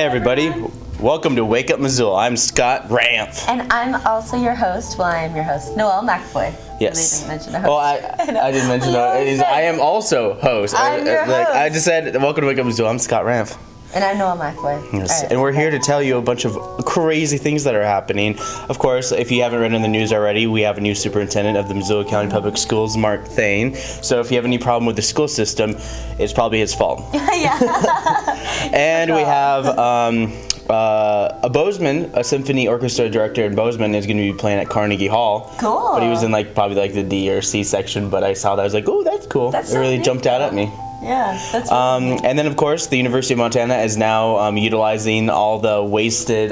everybody. Welcome to Wake Up Missoula. I'm Scott Ramp. And I'm also your host. Well, I am your host, Noelle McAvoy. Yes. I didn't mention a host. Well, I didn't mention I am also host. I'm your host. I just said, welcome to Wake Up Missoula. I'm Scott Ramp. And I'm Noelle McAvoy. Yes. Right. And we're here to tell you a bunch of crazy things that are happening. Of course, if you haven't read in the news already, we have a new superintendent of the Missoula County Public Schools, Mark Thane. So if you have any problem with the school system, it's probably his fault. Yeah. And we have a Bozeman, a symphony orchestra director in Bozeman is going to be playing at Carnegie Hall. Cool. But he was in probably the D or C section, but I saw that. I was like, oh, that's cool. That's it so really neat. jumped out at me. Yeah, that's really neat. And then, of course, the University of Montana is now utilizing all the wasted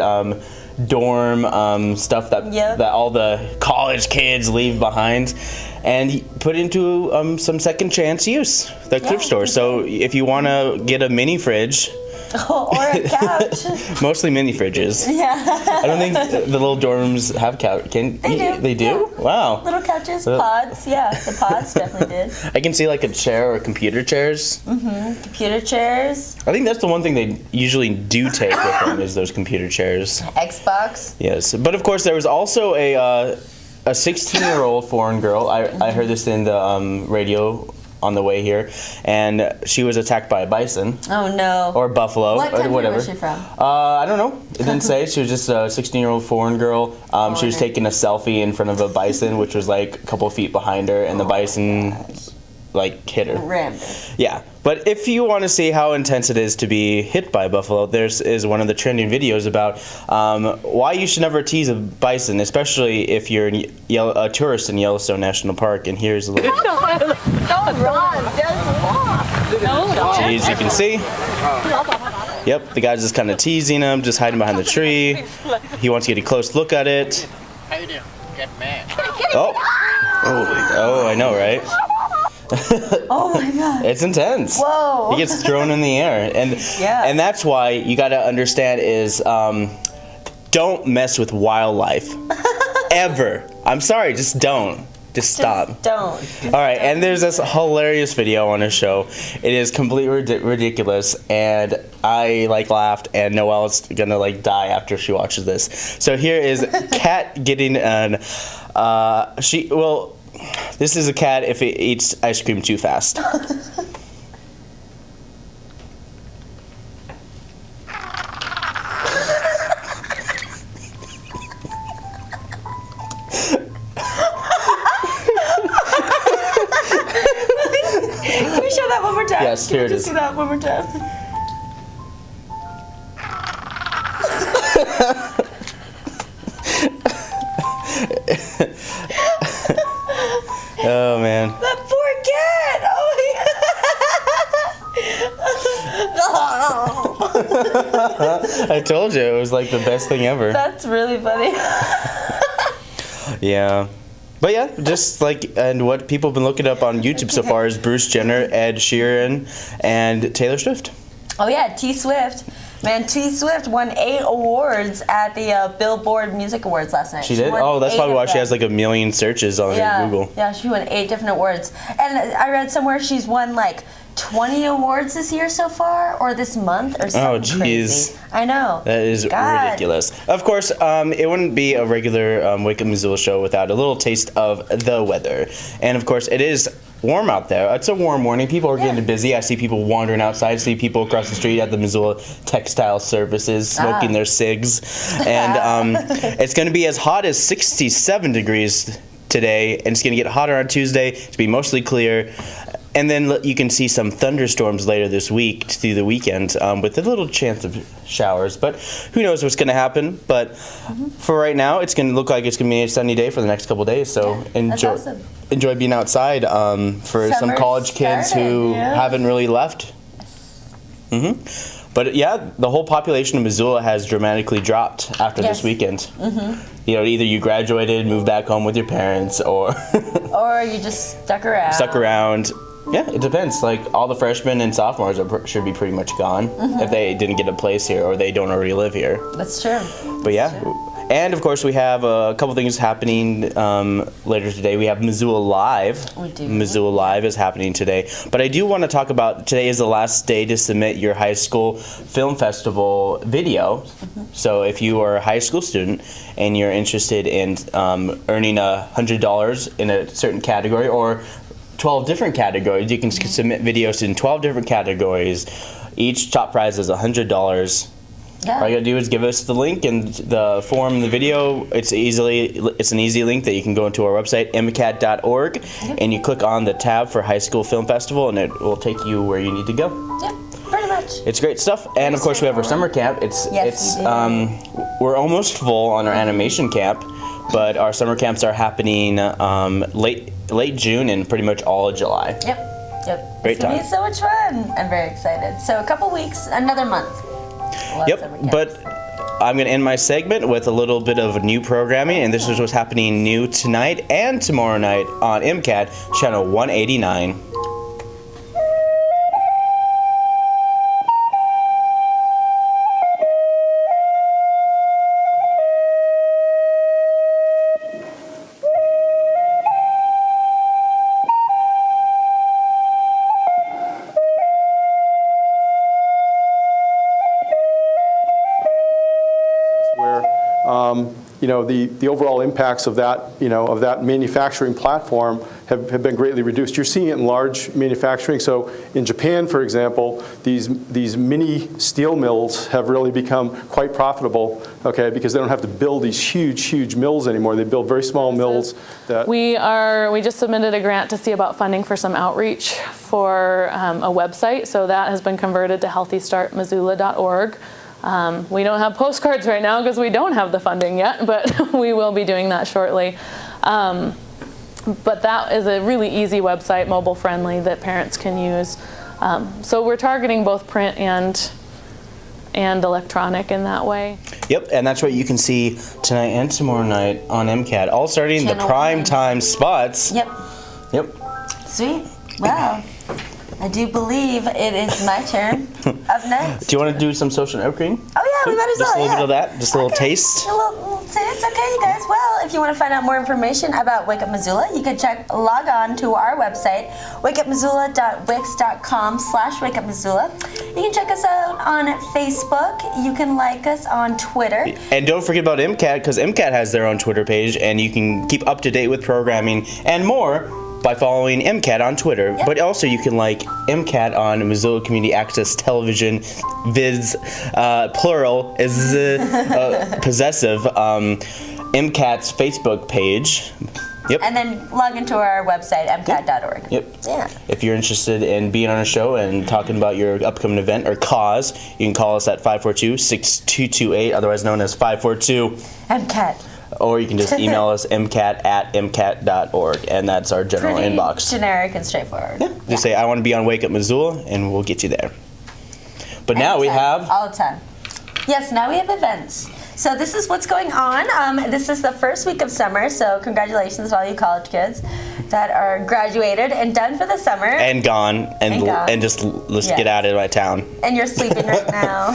dorm stuff that all the college kids leave behind and put into some second chance use, the thrift store. So if you want to get a mini fridge, or a couch. Mostly mini fridges. Yeah. I don't think the little dorms have couch. They do. They do? Yeah. Wow. Little couches, pods. Yeah, the pods definitely did. I can see a chair or computer chairs. Mm-hmm. Computer chairs. I think that's the one thing they usually do take with them is those computer chairs. Xbox. Yes. But of course there was also a 16-year-old foreign girl. I heard this in the radio on the way here, and she was attacked by a bison. Oh no. Or buffalo, what or whatever. Was she from? I don't know. It didn't say. She was just a 16-year-old foreign girl. She was taking a selfie in front of a bison, which was a couple feet behind her, and the bison hit her. Rammed. Yeah. But if you want to see how intense it is to be hit by a buffalo, is one of the trending videos about why you should never tease a bison, especially if you're a tourist in Yellowstone National Park. And here's a little. Don't run. Just walk. As you can see. Yep, the guy's just kind of teasing him, just hiding behind the tree. He wants to get a close look at it. How you doing? Get mad. Oh, I know, right? Oh my God. It's intense. Whoa. He gets thrown in the air. And that's why you got to understand is don't mess with wildlife. Ever. I'm sorry, just don't. Just stop. Don't. All right, and there's this hilarious video on his show. It is completely ridiculous, and I laughed, and Noelle's gonna die after she watches this. So here is Cat getting an this is a cat if it eats ice cream too fast. Can we show that one more time? Yes, here it is. Can we just see that one more time? Oh man. That poor cat! Oh my God! I told you it was the best thing ever. That's really funny. Yeah. But yeah, just and what people have been looking up on YouTube so far is Bruce Jenner, Ed Sheeran, and Taylor Swift. Oh yeah, T Swift. Man, T Swift won 8 awards at the Billboard Music Awards last night. She did? Oh, that's probably why she has 1 million searches on Google. Yeah, she won 8 different awards. And I read somewhere she's won 20 awards this year so far, or this month, or something crazy. I know. That is ridiculous. Of course, it wouldn't be a regular Wake Up Missoula show without a little taste of the weather. And of course, it is warm out there. It's a warm morning. People are getting busy. I see people wandering outside. I see people across the street at the Missoula Textile Services smoking their cigs. And it's going to be as hot as 67 degrees today, and it's going to get hotter on Tuesday to be mostly clear. And then you can see some thunderstorms later this week through the weekend with a little chance of showers. But who knows what's going to happen. But for right now, it's going to look like it's going to be a sunny day for the next couple of days. So enjoy being outside for some college kids who haven't really left. But yeah, the whole population of Missoula has dramatically dropped after this weekend. Either you graduated, moved back home with your parents, or you just stuck around. Yeah, it depends. All the freshmen and sophomores should be pretty much gone if they didn't get a place here or they don't already live here. That's true. But yeah, And of course, we have a couple things happening later today. We have Missoula Live. We do. Missoula Live is happening today. But I do want to talk about today is the last day to submit your high school film festival video. So if you are a high school student and you're interested in earning $100 in a certain category or 12 different categories, you can submit videos in 12 different categories. Each top prize is $100. Yeah. All you gotta do is give us the link and the form, the video. It's an easy link that you can go into our website, mcat.org, and you click on the tab for High School Film Festival, and it will take you where you need to go. Yep, pretty much. It's great stuff. And of course, we have our summer camp. We're almost full on our animation camp, but our summer camps are happening late June and pretty much all of July. Yep. Great It's gonna time. be so much fun. I'm very excited. So a couple weeks, another month. We'll have summer camps. But I'm going to end my segment with a little bit of new programming, and this is what's happening new tonight and tomorrow night on MCAT, channel 189. The overall impacts of that manufacturing platform have been greatly reduced. You're seeing it in large manufacturing. So in Japan, for example, these mini steel mills have really become quite profitable, okay, because they don't have to build these huge mills anymore. They build very small mills. We just submitted a grant to see about funding for some outreach for a website. So that has been converted to healthystartmissoula.org. We don't have postcards right now because we don't have the funding yet, but we will be doing that shortly. But that is a really easy website, mobile friendly, that parents can use. So we're targeting both print and electronic in that way. Yep, and that's what you can see tonight and tomorrow night on MCAT, all starting the Channel prime 1. time spots. Yep. Sweet. Wow. I do believe it is my turn. Up next. Do you want to do some social networking? Oh yeah, we might as well. Just a little bit of that, just a little taste. A little taste, okay, you guys. Well, if you want to find out more information about Wake Up Missoula, you can log on to our website, wakeupmissoula.wix.com/wakeupmissoula. You can check us out on Facebook. You can like us on Twitter. And don't forget about MCAT, because MCAT has their own Twitter page, and you can keep up to date with programming and more by following MCAT on Twitter. Yep. But also you can like MCAT on Missoula Community Access Television, vids, plural is possessive, MCAT's Facebook page. Yep. And then log into our website, mcat.org. Yep. Yeah. If you're interested in being on a show and talking about your upcoming event or cause, you can call us at 542-6228, otherwise known as 542 MCAT. Or you can just email us mcat@mcat.org, and that's our general Pretty inbox. generic and straightforward. Yeah. Just say, I want to be on Wake Up Missoula, and we'll get you there. But now we have... All the time. Yes, now we have events. So this is what's going on. This is the first week of summer, so congratulations to all you college kids that are graduated and done for the summer. And gone, and just let's get out of my town. And you're sleeping right now.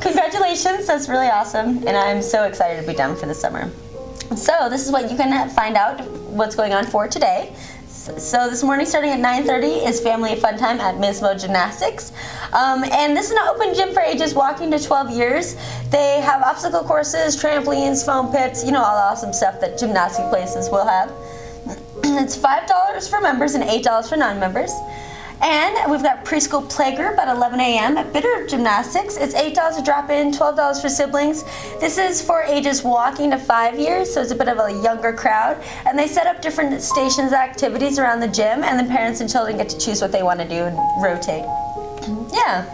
Congratulations, that's really awesome, and I'm so excited to be done for the summer. So this is what you can find out what's going on for today. So this morning, starting at 9:30, is Family Fun Time at Mismo Gymnastics. And this is an open gym for ages walking to 12 years. They have obstacle courses, trampolines, foam pits, all the awesome stuff that gymnastic places will have. It's $5 for members and $8 for non-members. And we've got preschool playgroup at 11 a.m. at Bitter Gymnastics. It's $8 to drop in, $12 for siblings. This is for ages walking to 5 years, so it's a bit of a younger crowd. And they set up different stations of activities around the gym, and the parents and children get to choose what they want to do and rotate. Yeah.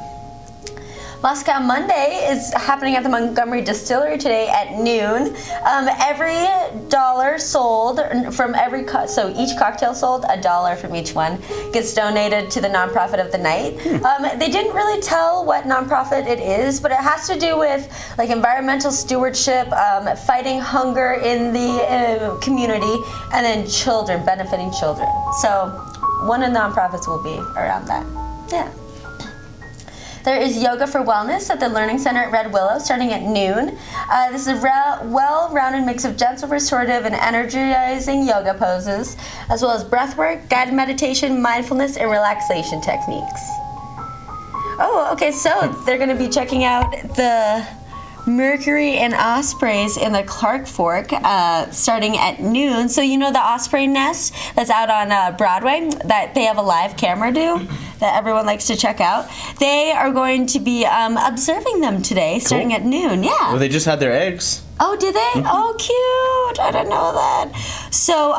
Moscow Monday is happening at the Montgomery Distillery today at noon. Every dollar sold from so each cocktail sold, $1 from each one, gets donated to the nonprofit of the night. They didn't really tell what nonprofit it is, but it has to do with like environmental stewardship, fighting hunger in the community, and then benefiting children. So one of the nonprofits will be around that. Yeah. There is Yoga for Wellness at the Learning Center at Red Willow starting at noon. This is a well-rounded mix of gentle, restorative, and energizing yoga poses, as well as breath work, guided meditation, mindfulness, and relaxation techniques. Oh, okay, so they're going to be checking out the Mercury and Ospreys in the Clark Fork starting at noon. So you know the Osprey nest that's out on Broadway that they have a live camera do that everyone likes to check out? They are going to be observing them today starting at noon. Yeah. Well, they just had their eggs. Oh, did they? Oh, cute. I didn't know that. So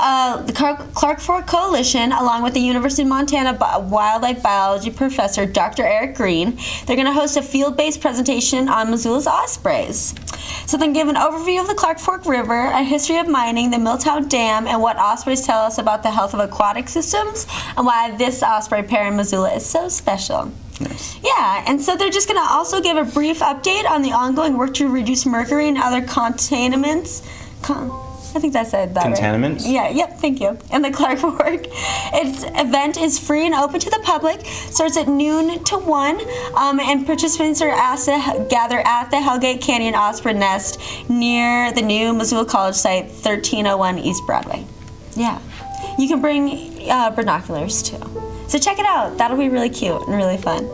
the Clark Fork Coalition, along with the University of Montana wildlife biology professor, Dr. Eric Green, they're going to host a field-based presentation on Missoula's ospreys. So they give an overview of the Clark Fork River, a history of mining, the Milltown Dam, and what ospreys tell us about the health of aquatic systems, and why this osprey pair in Missoula is so special. Nice. Yeah, and so they're just going to also give a brief update on the ongoing work to reduce mercury and other contaminants. I think that said that Contaminants? right. Yeah, yep, thank you. And the Clark Fork. Its event is free and open to the public. Starts at noon to 1, and participants are asked to gather at the Hellgate Canyon Osprey Nest near the new Missoula College site, 1301 East Broadway. Yeah. You can bring binoculars too. So check it out. That'll be really cute and really fun.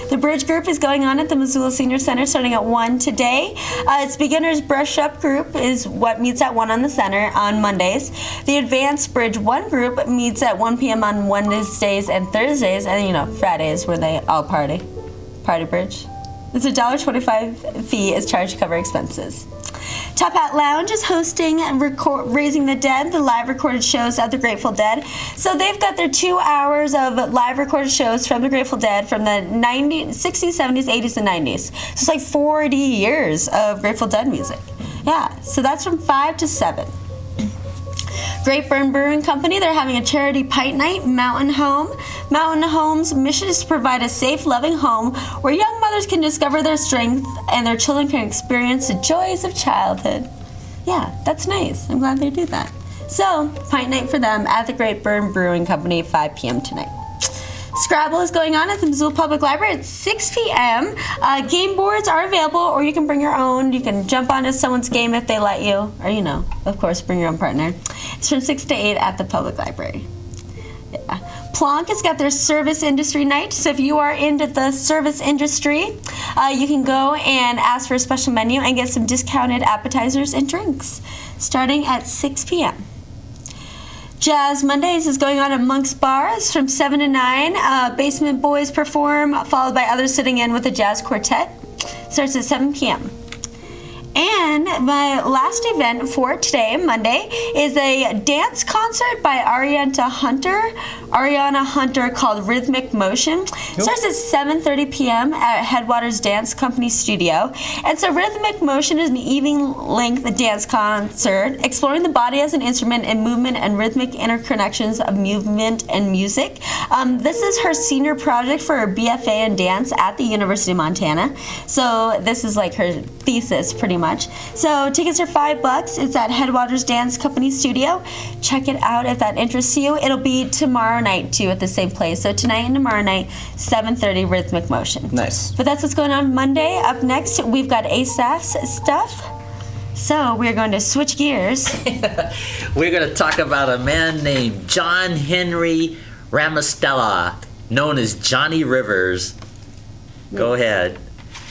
The bridge group is going on at the Missoula Senior Center starting at 1 today. Its beginners brush up group is what meets at 1 on the center on Mondays. The advanced bridge 1 group meets at 1 p.m. on Wednesdays and Thursdays, and Fridays where they all party bridge. It's a $1.25 fee is charged to cover expenses. Top Hat Lounge is hosting Raising the Dead, the live recorded shows of the Grateful Dead. So they've got their 2 hours of live recorded shows from the Grateful Dead from the 60s, 70s, 80s, and 90s. So it's like 40 years of Grateful Dead music. Yeah, so that's from 5 to 7. Great Burn Brewing Company, they're having a charity pint night, Mountain Home. Mountain Home's mission is to provide a safe, loving home where young mothers can discover their strength and their children can experience the joys of childhood. Yeah, that's nice. I'm glad they do that. So, pint night for them at the Great Burn Brewing Company, 5 p.m. tonight. Scrabble is going on at the Missoula Public Library at 6 p.m. Game boards are available, or you can bring your own. You can jump onto someone's game if they let you, or, of course, bring your own partner. It's from 6 to 8 at the Public Library. Yeah. Plonk has got their service industry night, so if you are into the service industry, you can go and ask for a special menu and get some discounted appetizers and drinks, starting at 6 p.m. Jazz Mondays is going on at Monk's Bars from 7 to 9. Basement Boys perform, followed by others sitting in with a jazz quartet. Starts at 7 p.m. And my last event for today, Monday, is a dance concert by Ariana Hunter called Rhythmic Motion. Starts at 7:30 p.m. at Headwaters Dance Company Studio. And so Rhythmic Motion is an evening-length dance concert exploring the body as an instrument and movement and rhythmic interconnections of movement and music. This is her senior project for her BFA in dance at the University of Montana. So this is like her thesis, pretty much. So tickets are $5. It's at Headwaters Dance Company Studio. Check it out if that interests you. It'll be tomorrow night too at the same place. So tonight and tomorrow night, 7:30 Rhythmic Motion. Nice. But that's what's going on Monday. Up next, we've got Asaph's stuff. So we're going to switch gears. We're going to talk about a man named John Henry Ramostella, known as Johnny Rivers. Go ahead.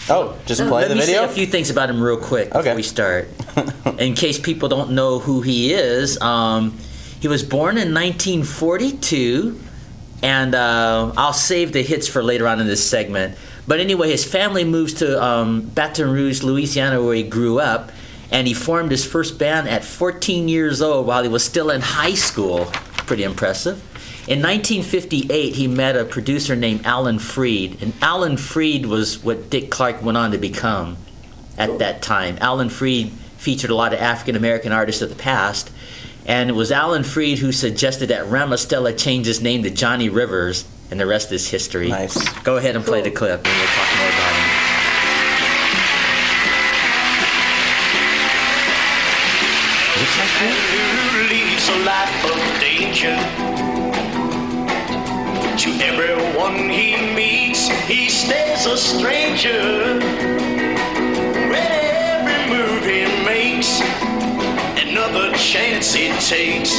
Oh, just play the video? Let me say a few things about him real quick before we start. In case people don't know who he is, he was born in 1942, and I'll save the hits for later on in this segment. But anyway, his family moves to Baton Rouge, Louisiana, where he grew up, and he formed his first band at 14 years old while he was still in high school. Pretty impressive. In 1958, he met a producer named Alan Freed, and Alan Freed was what Dick Clark went on to become at that time. Alan Freed featured a lot of African-American artists of the past, and it was Alan Freed who suggested that Ramostella change his name to Johnny Rivers, and the rest is history. Nice. Go ahead and play the clip, and we'll talk more about him. Who leads a life of danger? To everyone he meets, he stays a stranger. With every move he makes, another chance he takes,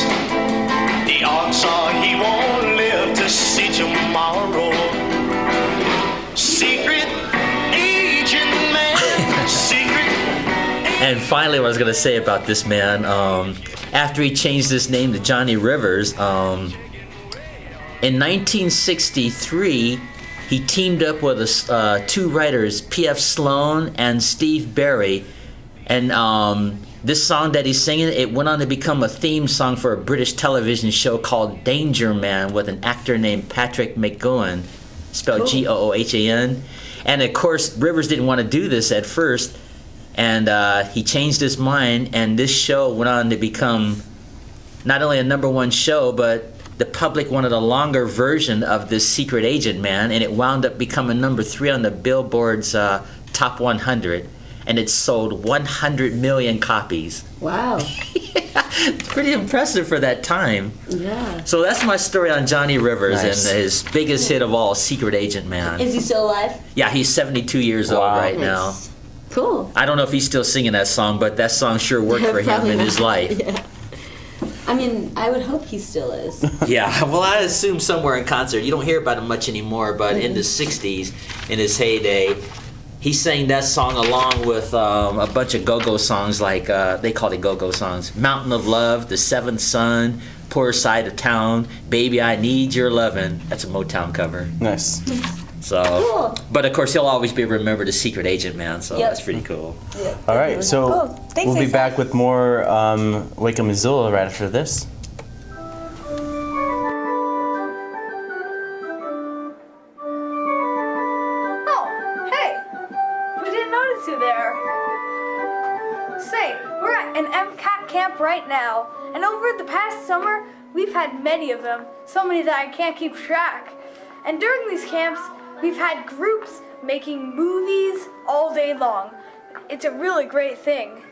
the odds are he won't live to see tomorrow. Secret agent man, secret. And finally, what I was going to say about this man, after he changed his name to Johnny Rivers, in 1963, he teamed up with two writers, P.F. Sloan and Steve Barry. And this song that he's singing, it went on to become a theme song for a British television show called Danger Man with an actor named Patrick McGoohan, spelled Goohan. And of course, Rivers didn't want to do this at first. And he changed his mind, and this show went on to become not only a #1 show, but the public wanted a longer version of this secret agent man, and it wound up becoming #3 on the Billboard's Top 100, and it sold 100 million copies. Wow. Pretty impressive for that time. Yeah. So that's my story on Johnny Rivers Nice. and his biggest hit of all, Secret Agent Man. Is he still alive? Yeah, he's 72 years old right now. Nice. Cool. I don't know if he's still singing that song, but that song sure worked for him Probably in his not. life. Yeah. I mean, I would hope he still is. Yeah, well, I assume somewhere in concert. You don't hear about him much anymore, but in the 60s, in his heyday, he sang that song along with a bunch of go-go songs like, they called it go-go songs, Mountain of Love, The Seventh Son, Poor Side of Town, Baby, I Need Your Lovin'. That's a Motown cover. Nice. So, Cool. But of course, he'll always be remembered as Secret Agent Man, so Yep. that's pretty cool. Yeah. All right, so Cool. Thanks, we'll be Asaph. back with more Wake Up Missoula right after this. Oh, hey! We didn't notice you there. Say, we're at an MCAT camp right now, and over the past summer, we've had many of them, so many that I can't keep track. And during these camps, we've had groups making movies all day long. It's a really great thing.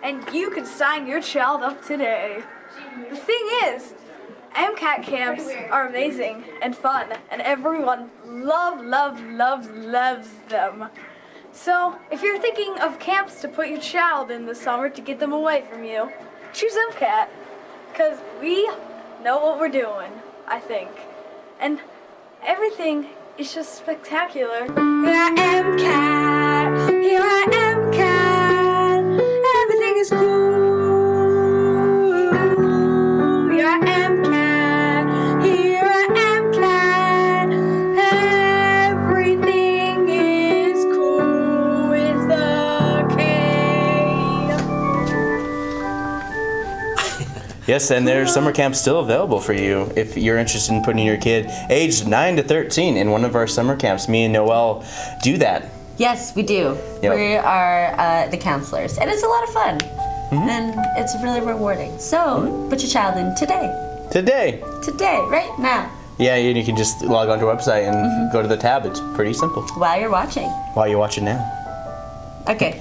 And you can sign your child up today. The thing is, MCAT camps are amazing and fun, and everyone loves them. So, if you're thinking of camps to put your child in this summer to get them away from you, choose MCAT, because we know what we're doing, I think. And everything is just spectacular. Here I am, cat. Here I am, cat. Everything is cool. Here I am, cat. Here I am, cat. Everything is cool with a K. Yes, and there's summer camps still available for you if you're interested in putting your kid aged 9 to 13 in one of our summer camps. Me and Noelle do that. Yes, we do. Yep. We are the counselors, and it's a lot of fun, and it's really rewarding. So, put your child in today, right now, Yeah, and you can just log onto our website and go to the tab. It's pretty simple. while you're watching. While you're watching now. Okay,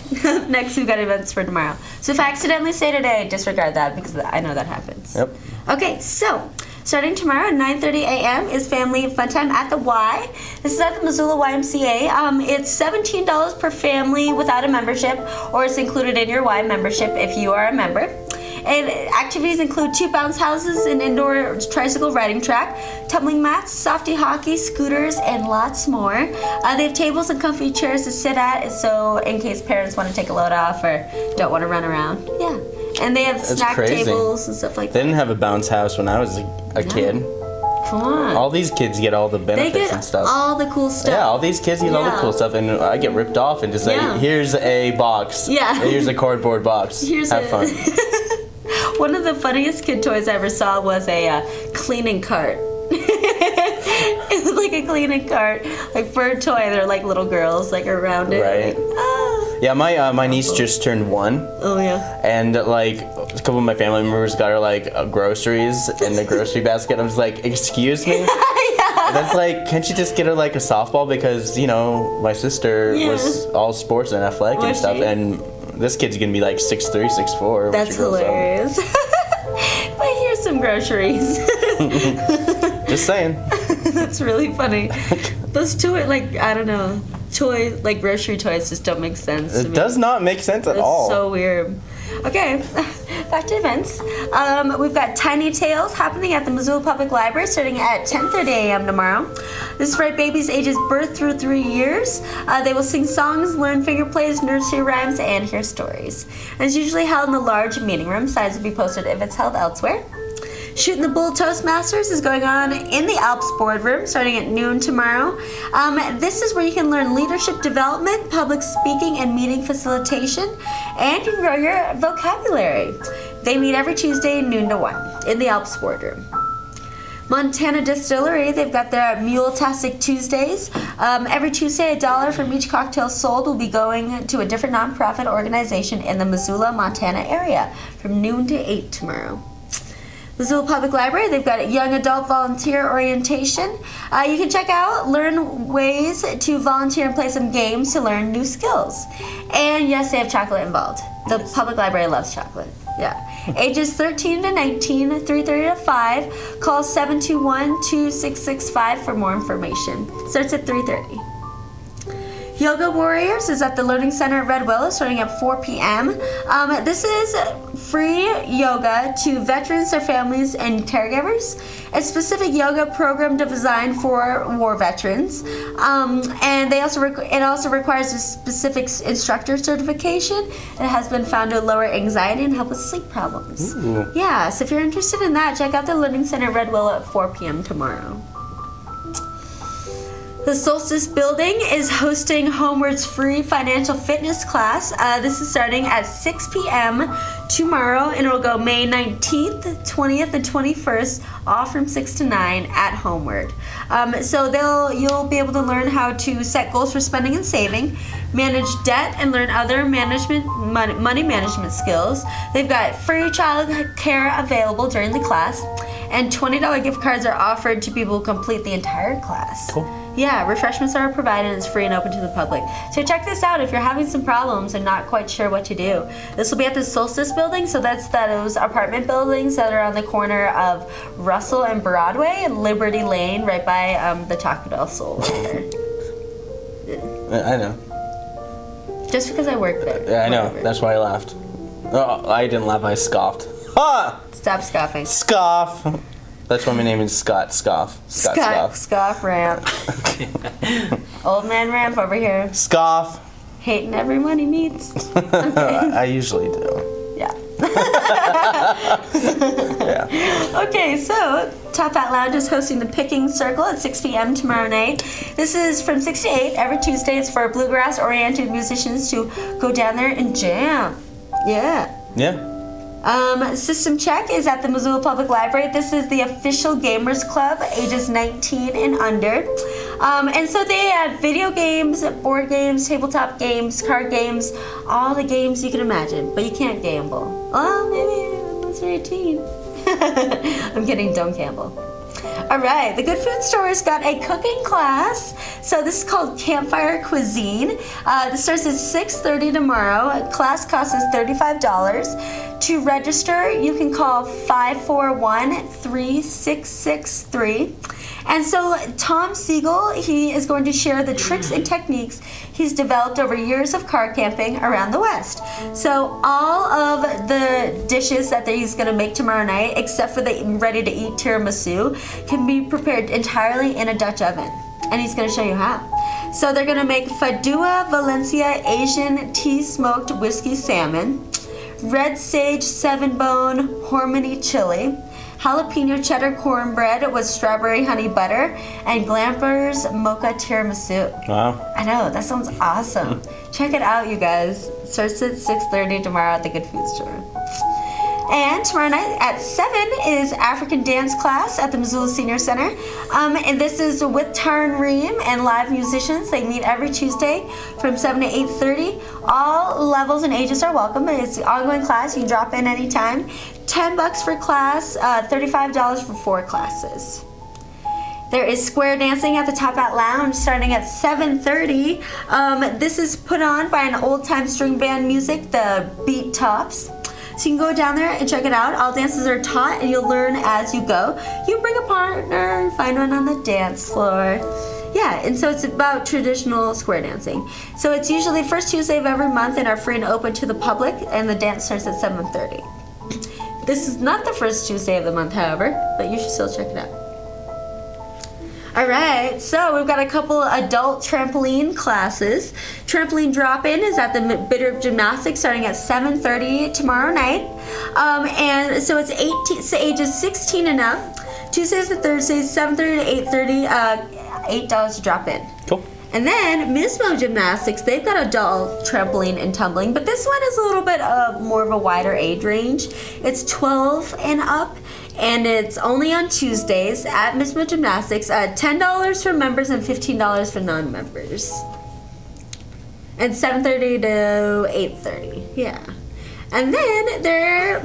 next we've got events for tomorrow. So if I accidentally say today, disregard that because I know that happens. Yep. Okay, so starting tomorrow at 9:30 a.m. is Family Fun Time at the Y. This is at the Missoula YMCA. It's $17 per family without a membership, or it's included in your Y membership if you are a member. And activities include 2 bounce houses, an indoor tricycle riding track, tumbling mats, softy hockey, scooters, and lots more. They have tables and comfy chairs to sit at, so in case parents want to take a load off or don't want to run around. Yeah. And they have snack crazy. tables and stuff like They that. didn't have a bounce house when I was a kid. Come on. All these kids get all the They benefits get and stuff. all the cool stuff. Yeah, all these kids get all the Yeah. cool stuff, and I get ripped off and just say, Yeah. here's a box. Yeah. Here's a cardboard box. Have fun. One of the funniest kid toys I ever saw was a cleaning cart. It was like a cleaning cart, like for a toy. They're like little girls, like around it. Right. Like, ah. Yeah, my niece just turned 1, Oh yeah. and like a couple of my family members got her like groceries in the grocery basket. I was like, excuse me? And that's like, can't you just get her like a softball? Because, you know, my sister Yeah. was all sports and athletic and Was stuff, she? and this kid's gonna be like 6'3", 6'4". when That's she grows up. hilarious. But here's some groceries. Just saying. That's really funny. Those two, like, I don't know. toys, like grocery toys, just don't make sense to me. It does not make sense at all. It's so weird. Okay, back to events. We've got Tiny Tales happening at the Missoula Public Library starting at 10:30 a.m. tomorrow. This is for babies ages birth through 3 years. They will sing songs, learn finger plays, nursery rhymes, and hear stories. And it's usually held in the large meeting room. Signs will be posted if it's held elsewhere. Shooting the Bull Toastmasters is going on in the Alps Boardroom starting at noon tomorrow. This is where you can learn leadership development, public speaking, and meeting facilitation, and you can grow your vocabulary. They meet every Tuesday noon to 1 in the Alps Boardroom. Montana Distillery, they've got their Mule-tastic Tuesdays. Every Tuesday, $1 from each cocktail sold will be going to a different nonprofit organization in the Missoula, Montana area from noon to 8 tomorrow. Missoula Public Library, they've got a young adult volunteer orientation. You can check out, learn ways to volunteer and play some games to learn new skills. And yes, they have chocolate involved. The public library loves chocolate. Yeah. Ages 13 to 19, 3:30 to 5. Call 721-2665 for more information. Starts at 3:30. Yoga Warriors is at the Learning Center at Red Willow starting at 4 p.m. This is free yoga to veterans, their families, and caregivers. A specific yoga program designed for war veterans. And it also requires a specific instructor certification. It has been found to lower anxiety and help with sleep problems. Ooh. Yeah, so if you're interested in that, check out the Learning Center at Red Willow at 4 p.m. tomorrow. The Solstice Building is hosting Homeward's free financial fitness class. This is starting at 6 p.m. tomorrow, and it'll go May 19th, 20th, and 21st, all from 6 to 9 at Homeward. So you'll be able to learn how to set goals for spending and saving, manage debt, and learn other money management skills. They've got free child care available during the class, and $20 gift cards are offered to people who complete the entire class. Cool. Yeah, refreshments are provided and it's free and open to the public. So check this out if you're having some problems and not quite sure what to do. This will be at the Solstice Building, so that's those apartment buildings that are on the corner of Russell and Broadway and Liberty Lane, right by the Taco Del Sol. I know. Just because I work there. Yeah, I know. Whatever. That's why I laughed. Oh, I didn't laugh. I scoffed. Ha! Stop scoffing. Scoff. That's why my name is Scott Scoff. Scott Scoff. Scoff Ramp. Old man Ramp over here. Scoff. Hating everyone he meets. Okay. I usually do. Yeah. Yeah. Okay, so Top Hat Lounge is hosting the Picking Circle at 6 p.m. tomorrow night. This is from 6 to 8 every Tuesday. It's for bluegrass-oriented musicians to go down there and jam. Yeah. Yeah. System Check is at the Missoula Public Library. This is the official gamers club, ages 19 and under. And so they have video games, board games, tabletop games, card games, all the games you can imagine, but you can't gamble. Well, maybe unless you're 18. I'm kidding, don't gamble. All right, the Good Food Store's got a cooking class. So this is called Campfire Cuisine. This starts at 6:30 tomorrow. Class cost is $35. To register, you can call 541-3663. And so Tom Siegel, he is going to share the tricks and techniques he's developed over years of car camping around the West. So all of the dishes that he's going to make tomorrow night, except for the ready-to-eat tiramisu, can be prepared entirely in a Dutch oven. And he's going to show you how. So they're going to make Fadua Valencia Asian tea-smoked whiskey salmon, red sage 7-bone Hormone chili, jalapeno cheddar cornbread with strawberry honey butter, and Glamper's mocha tiramisu. Wow. I know, that sounds awesome. Check it out, you guys. It starts at 6:30 tomorrow at the Good Food Store. And tomorrow night at 7 is African dance class at the Missoula Senior Center. And this is with Tarn Ream and live musicians. They meet every Tuesday from 7 to 8:30. All levels and ages are welcome. It's an ongoing class. You can drop in anytime. $10 for class, $35 for 4 classes. There is square dancing at the Top Hat Lounge starting at 7:30. This is put on by an old-time string band music, the Beat Tops. So you can go down there and check it out. All dances are taught and you'll learn as you go. You bring a partner and find one on the dance floor. Yeah, and so it's about traditional square dancing. So it's usually first Tuesday of every month and are free and open to the public, and the dance starts at 7:30. This is not the first Tuesday of the month, however, but you should still check it out. All right, so we've got a couple adult trampoline classes. Trampoline drop-in is at the Bitter Gymnastics starting at 7:30 tomorrow night. And so it's ages 16 and up. Tuesdays to Thursdays, 7:30 to 8:30, $8 to drop in. Cool. And then Mismo Gymnastics, they've got adult trampoline and tumbling, but this one is a little bit more of a wider age range. It's 12 and up. And it's only on Tuesdays at Mismo Gymnastics. $10 for members and $15 for non-members. And 7:30 to 8:30. Yeah. And then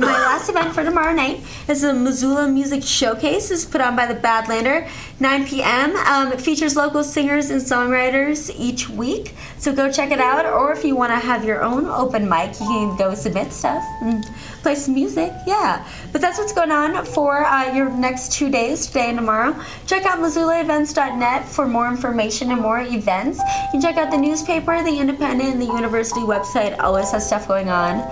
my last event for tomorrow night is the Missoula Music Showcase. It's put on by the Badlander, 9 p.m. It features local singers and songwriters each week. So go check it out. Or if you want to have your own open mic, you can go submit stuff and play some music. Yeah. But that's what's going on for your next 2 days, today and tomorrow. Check out MissoulaEvents.net for more information and more events. You can check out the newspaper, the Independent, and the university website. Always has stuff going on.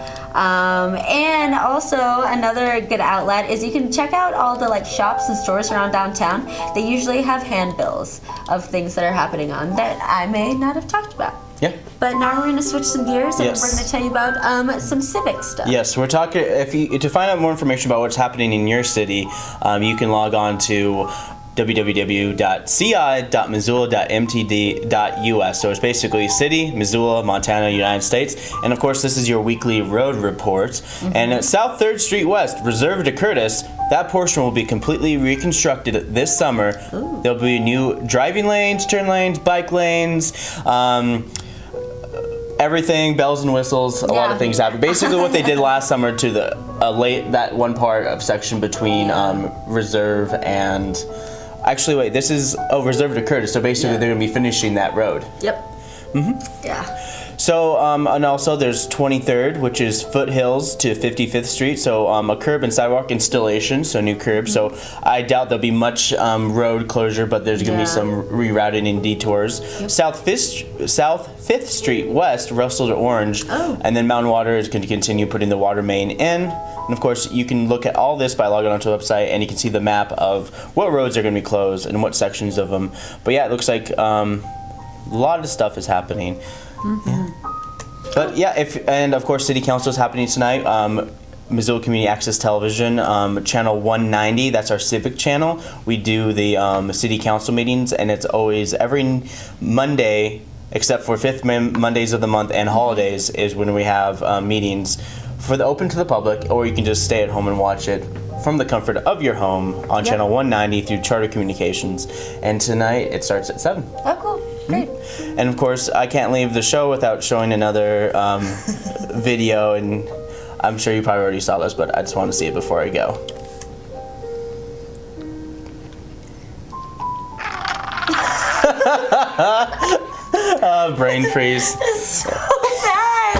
And also another good outlet is you can check out all the shops and stores around downtown. They usually have handbills of things that are happening on that I may not have talked about. Yeah. But now we're going to switch some gears and Yes. we're going to tell you about some civic stuff. Yes, we're talking. To find out more information about what's happening in your city, you can log on to www.ci.missoula.mtd.us. So it's basically city, Missoula, Montana, United States. And of course, this is your weekly road report. Mm-hmm. And at South 3rd Street West, reserved to Curtis, that portion will be completely reconstructed this summer. Ooh. There'll be new driving lanes, turn lanes, bike lanes, everything, bells and whistles, a lot of things happen. Basically what they did last summer to the that one part of section between Reserve and... Actually, wait, this is Reserve to Curtis, so basically they're going to be finishing that road. Yep. Mm-hmm. Yeah. So, and also there's 23rd, which is Foothills to 55th Street, so a curb and sidewalk installation, so new curb. So I doubt there'll be much road closure, but there's going to be some rerouting and detours. Yep. South 5th Street West, Russell to Orange, and then Mountain Water is going to continue putting the water main in. And of course, you can look at all this by logging onto the website, and you can see the map of what roads are going to be closed and what sections of them. But yeah, it looks like a lot of stuff is happening. Mm-hmm. Yeah. But yeah, and of course, City Council is happening tonight. Missoula Community Access Television, channel 190. That's our civic channel. We do the City Council meetings, and it's always every Monday, except for fifth Mondays of the month and holidays, is when we have meetings for the open to the public, or you can just stay at home and watch it from the comfort of your home on channel 190 through Charter Communications. And tonight it starts at 7. Oh, cool. Great. And of course, I can't leave the show without showing another video, and I'm sure you probably already saw this, but I just want to see it before I go. Brain freeze. It's so bad.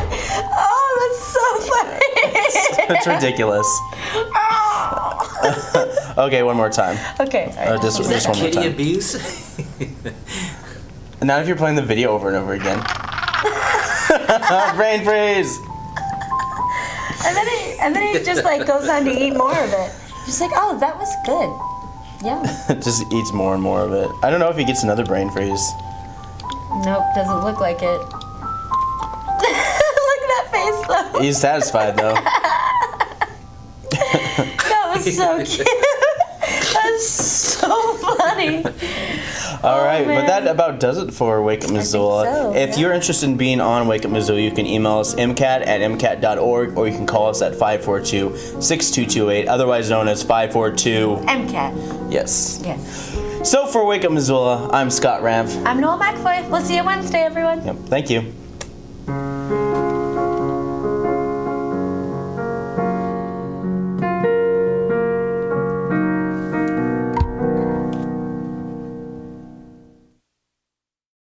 Oh, that's so funny. It's ridiculous. Okay, one more time. Okay. All right. Just one more Kitty time. abuse? Now if you're playing the video over and over again. Brain freeze. And then he just goes on to eat more of it. Just oh, that was good. Yeah. Just eats more and more of it. I don't know if he gets another brain freeze. Nope, doesn't look like it. Look at that face though. He's satisfied though. That was so cute. That's so funny. All right, but that about does it for Wake Up Missoula. so, If you're interested in being on Wake Up Missoula, you can email us mcat@mcat.org, or you can call us at 542-6228, otherwise known as 542 MCAT. Yes. Yes. So for Wake Up Missoula, I'm Scott Ramp. I'm Noelle McFoy. We'll see you Wednesday, everyone. Yep. Thank you.